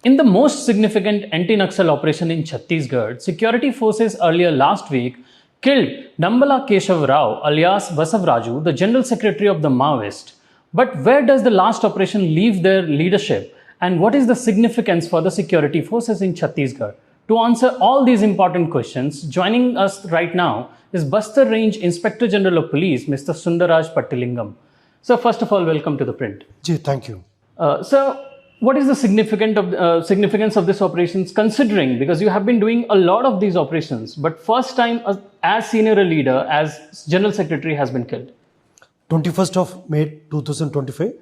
In the most significant anti-Naxal operation in Chhattisgarh, security forces earlier last week killed Dambala Keshav Rao alias Basavraju, the General Secretary of the Maoist. But where does the last operation leave their leadership, and what is the significance for the security forces in Chhattisgarh? To answer all these important questions, joining us right now is Bastar Range Inspector General of Police, Mr. Sundaraj Pattilingam. So first of all, welcome to the print. Ji, thank you. Sir, what is the significance of this operations, considering, because you have been doing a lot of these operations, but first time as senior a leader, as General Secretary has been killed? 21st of May 2025,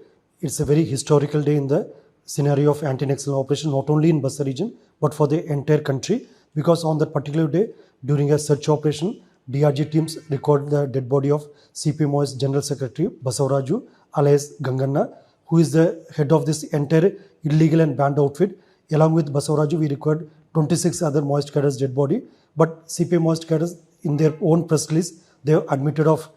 it's a very historical day in the scenario of anti-Naxal operation, not only in Bastar region, but for the entire country, because on that particular day, during a search operation, DRG teams recorded the dead body of CPMO's General Secretary, Basavraju, alias Ganganna, who is the head of this entire illegal and banned outfit. Along with Basavraju, we recorded 26 other Maoist cadres' dead body, but CPM Maoist cadres, in their own press release, they have admitted of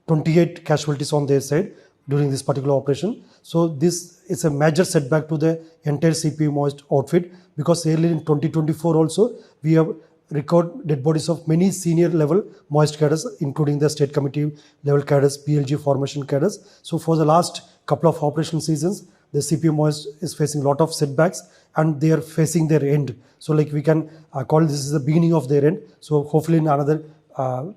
28 casualties on their side during this particular operation. So this is a major setback to the entire CPM Maoist outfit, because earlier in 2024 also, we have record dead bodies of many senior level Maoist cadres, including the state committee level cadres, PLG formation cadres. So for the last couple of operation seasons, the CPM Maoist is facing a lot of setbacks and they are facing their end. So like we can call this is the beginning of their end. So hopefully in another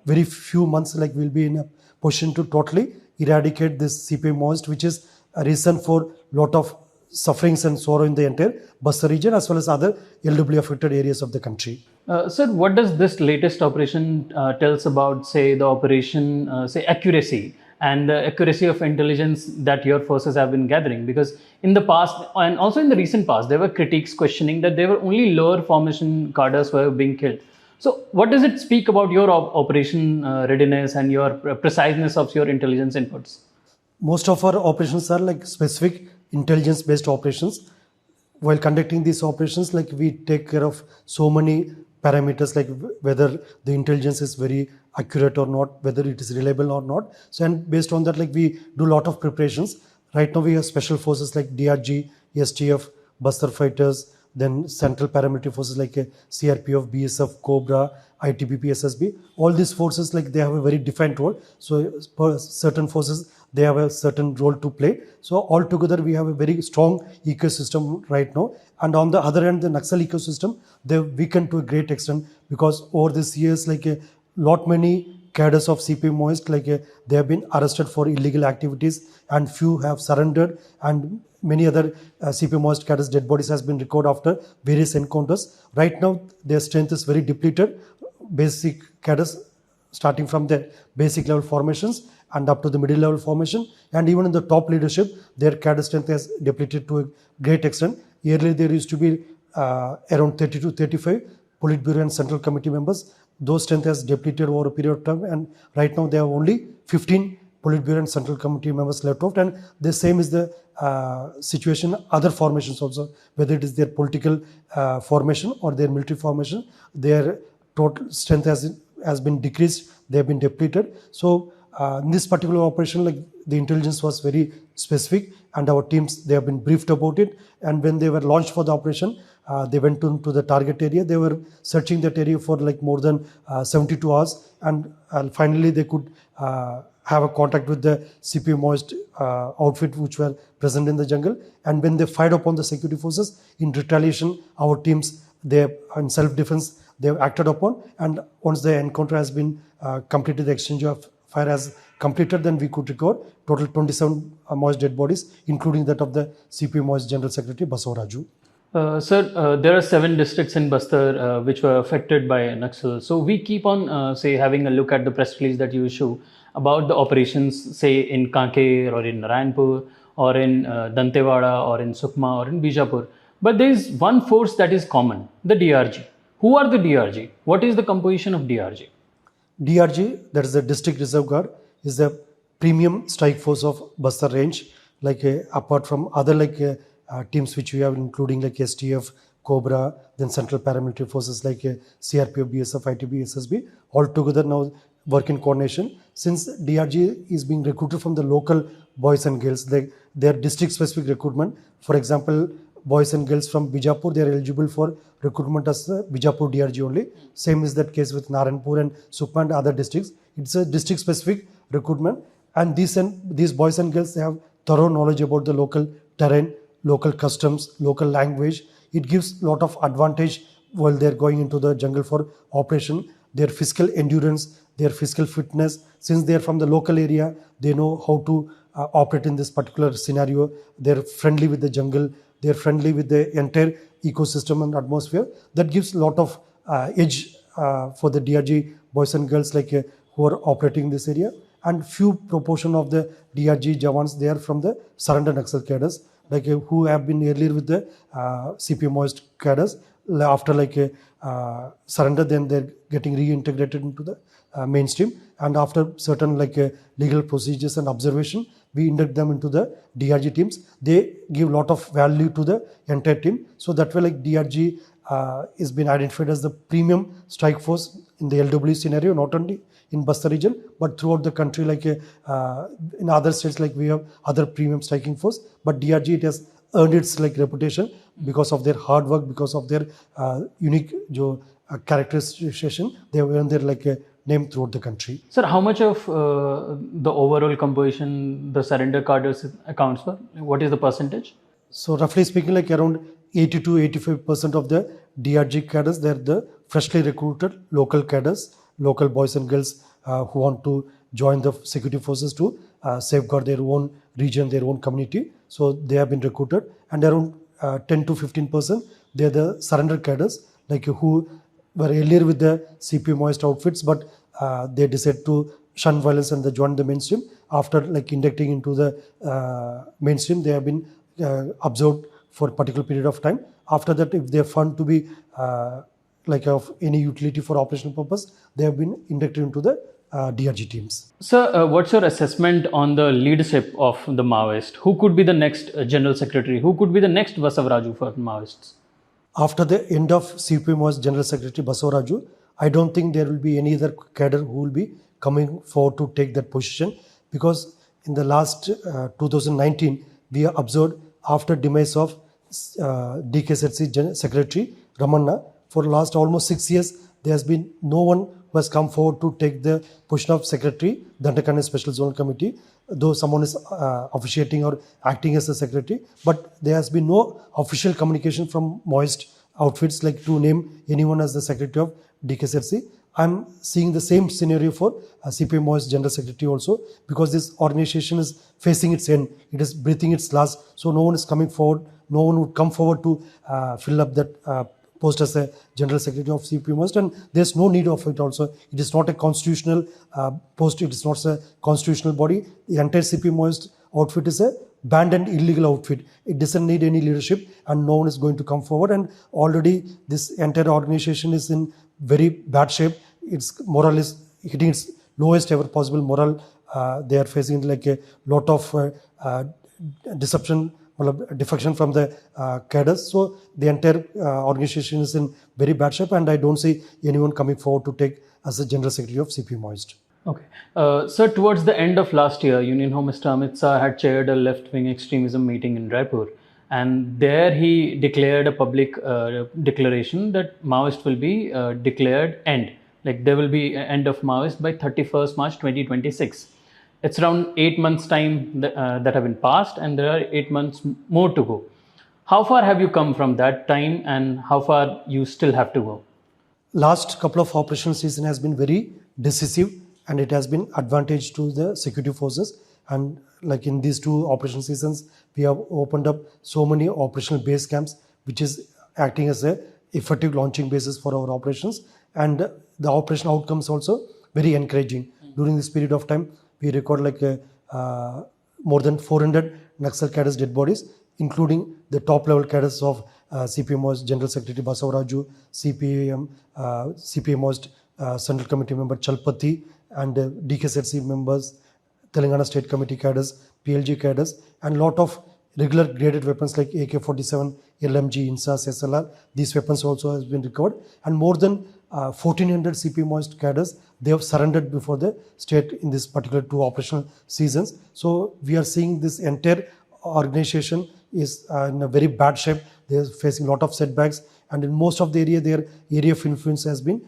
very few months, like we'll be in a position to totally eradicate this CPM Maoist, which is a reason for lot of sufferings and sorrow in the entire Bastar region as well as other LW affected areas of the country. Sir, what does this latest operation tells about, say, the operation, say, accuracy and the accuracy of intelligence that your forces have been gathering? Because in the past and also in the recent past, there were critiques questioning that there were only lower formation cadres who were being killed. So what does it speak about your operation readiness and your preciseness of your intelligence inputs? Most of our operations are like specific intelligence based operations. While conducting these operations, like we take care of so many parameters, like whether the intelligence is very accurate or not, whether it is reliable or not. So and based on that, like we do a lot of preparations. Right now we have special forces like DRG, STF, Bastar fighters, then central paramilitary forces like CRPF, BSF, Cobra, ITBP, SSB. All these forces, like they have a very defined role. So per certain forces, they have a certain role to play. So altogether, we have a very strong ecosystem right now. And on the other hand, the Naxal ecosystem, they've weakened to a great extent, because over these years, like a lot many cadres of CPM Maoist, like they have been arrested for illegal activities, and few have surrendered, and many other CPM Maoist cadres' dead bodies has been recorded after various encounters. Right now, their strength is very depleted. Basic cadres, starting from the basic level formations and up to the middle level formation, and even in the top leadership, their cadre strength has depleted to a great extent. Earlier, there used to be around 30 to 35 Politburo and Central Committee members. Those strength has depleted over a period of time, and right now they have only 15 Politburo and Central Committee members left out. And the same is the situation other formations also, whether it is their political formation or their military formation, their total strength has been decreased. They have been depleted. So in this particular operation, like the intelligence was very specific, and our teams, they have been briefed about it. And when they were launched for the operation, they went to the target area. They were searching that area for like more than 72 hours, and finally they could have a contact with the CPM Maoist outfit which were present in the jungle. And when they fired upon the security forces, in retaliation, our teams, they in self-defense, they have acted upon. And once the encounter has been completed, the exchange of fire has completed, then we could record total 27 Maoist dead bodies, including that of the CPM Maoist General Secretary Basavraju. Sir, there are 7 districts in Bastar which were affected by Naxal. So we keep on, say, having a look at the press release that you issue about the operations, say, in Kanker or in Narayanpur or in Dantewada or in Sukma or in Bijapur. But there is one force that is common, the DRG. Who are the DRG? What is the composition of DRG? DRG, that is the District Reserve Guard, is the premium strike force of Bastar range. Like apart from other teams which we have, including like STF, Cobra, then Central Paramilitary Forces like CRPF, BSF, ITB, SSB, all together now work in coordination. Since DRG is being recruited from the local boys and girls, their district specific recruitment. For example, boys and girls from Bijapur, they are eligible for recruitment as the Bijapur DRG only. Same is that case with Naranpur and Sukma and other districts. It's a district specific recruitment, and these boys and girls, they have thorough knowledge about the local terrain, local customs, local language. It gives lot of advantage while they're going into the jungle for operation. Their physical endurance, their physical fitness, since they're from the local area, they know how to operate in this particular scenario. They're friendly with the jungle, they're friendly with the entire ecosystem and atmosphere. That gives a lot of edge for the DRG boys and girls who are operating in this area. And few proportion of the DRG Jawans, they are from the surrender Naxal cadres, who have been earlier with the CP Moist cadres. After surrender, then they're getting reintegrated into the mainstream, and after certain legal procedures and observation, we induct them into the DRG teams. They give lot of value to the entire team. So that way, DRG is been identified as the premium strike force in the LW scenario, not only in Bastar region but throughout the country. In other states, we have other premium striking force, but DRG, it has earned its reputation because of their hard work, because of their unique characterization. They have earned their name throughout the country. Sir, how much of the overall composition the surrender cadres accounts for? What is the percentage? So roughly speaking, around 80 to 85% of the DRG cadres, they're the freshly recruited local cadres, local boys and girls who want to join the security forces to safeguard their own region, their own community. So they have been recruited, and around 10 to 15%, they're the surrender cadres, who were earlier with the CP Moist outfits, but they decided to shun violence and they joined the mainstream. After inducting into the mainstream, they have been observed for a particular period of time. After that, if they are found to be of any utility for operational purpose, they have been inducted into the DRG teams. Sir, what's your assessment on the leadership of the Maoist? Who could be the next General Secretary? Who could be the next Basavaraju for Maoists? After the end of CPM's General Secretary Basavaraju, I don't think there will be any other cadre who will be coming forward to take that position, because in the last 2019, we have observed after demise of DKZC Secretary Ramanna, for last almost 6 years, there has been no one who has come forward to take the position of Secretary, Dandakanna Special Zonal Committee, though someone is officiating or acting as a secretary, but there has been no official communication from Moist outfits to name anyone as the secretary of DKZC. I'm seeing the same scenario for CPM Moist General Secretary also, because this organization is facing its end, it is breathing its last, so no one is coming forward, no one would come forward to fill up that post as a General Secretary of CP Moist, and there's no need of it also. It is not a constitutional post, it is not a constitutional body. The entire CP Moist outfit is a banned and illegal outfit. It doesn't need any leadership, and no one is going to come forward, and already this entire organization is in very bad shape. Its morale is hitting its lowest ever possible morale. They are facing a lot of deception, defection from the cadres. So the entire organization is in very bad shape, and I don't see anyone coming forward to take as the General Secretary of CP Moist. Okay. Sir, towards the end of last year, Union Home Minister Amit Shah had chaired a left-wing extremism meeting in Raipur, and there he declared a public declaration that Maoist will be declared end. There will be end of Maoist by 31st March 2026. It's around 8 months time that have been passed, and there are 8 months more to go. How far have you come from that time, and how far you still have to go? Last couple of operational season has been very decisive, and it has been advantage to the security forces. And in these two operational seasons, we have opened up so many operational base camps, which is acting as a effective launching basis for our operations. And the operational outcomes also very encouraging. During this period of time, we record more than 400 Naxal cadres dead bodies, including the top level cadres of CPM's General Secretary Basavaraju, CPM's Central Committee member Chalpati, and DKZC members, Telangana State Committee cadres, PLG cadres, and lot of regular graded weapons like AK-47, LMG, INSAS, SLR. These weapons also has been recovered, and more than 1400 CP Moist cadres, they have surrendered before the state in this particular two operational seasons. So we are seeing this entire organization is in a very bad shape. They are facing a lot of setbacks, and in most of the area, their area of influence has been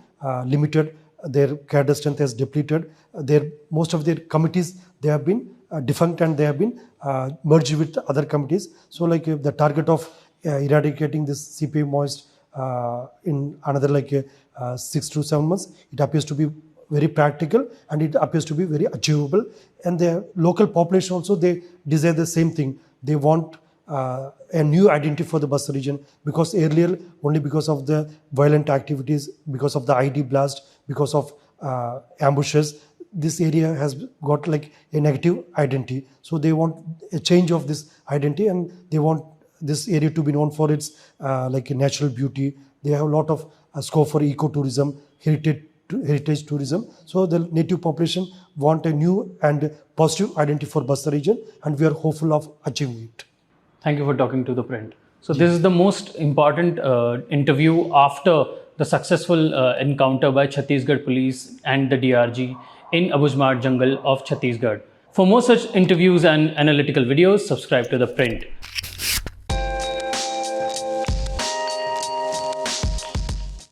limited. Their cadre strength has depleted. Most of their committees, they have been defunct, and they have been merged with other committees. So like the target of eradicating this CPI Maoist in another 6 to 7 months, it appears to be very practical, and it appears to be very achievable. And the local population also, they desire the same thing. They want a new identity for the Bastar region, because earlier, only because of the violent activities, because of the ID blast, because of ambushes, this area has got like a negative identity. So they want a change of this identity, and they want this area to be known for its like a natural beauty. They have a lot of scope for ecotourism, heritage tourism. So the native population want a new and positive identity for Bastar region, and we are hopeful of achieving it. Thank you for talking to the print. So this is the most important interview after the successful encounter by Chhattisgarh police and the DRG in Abujmar jungle of Chhattisgarh. For more such interviews and analytical videos, subscribe to the print.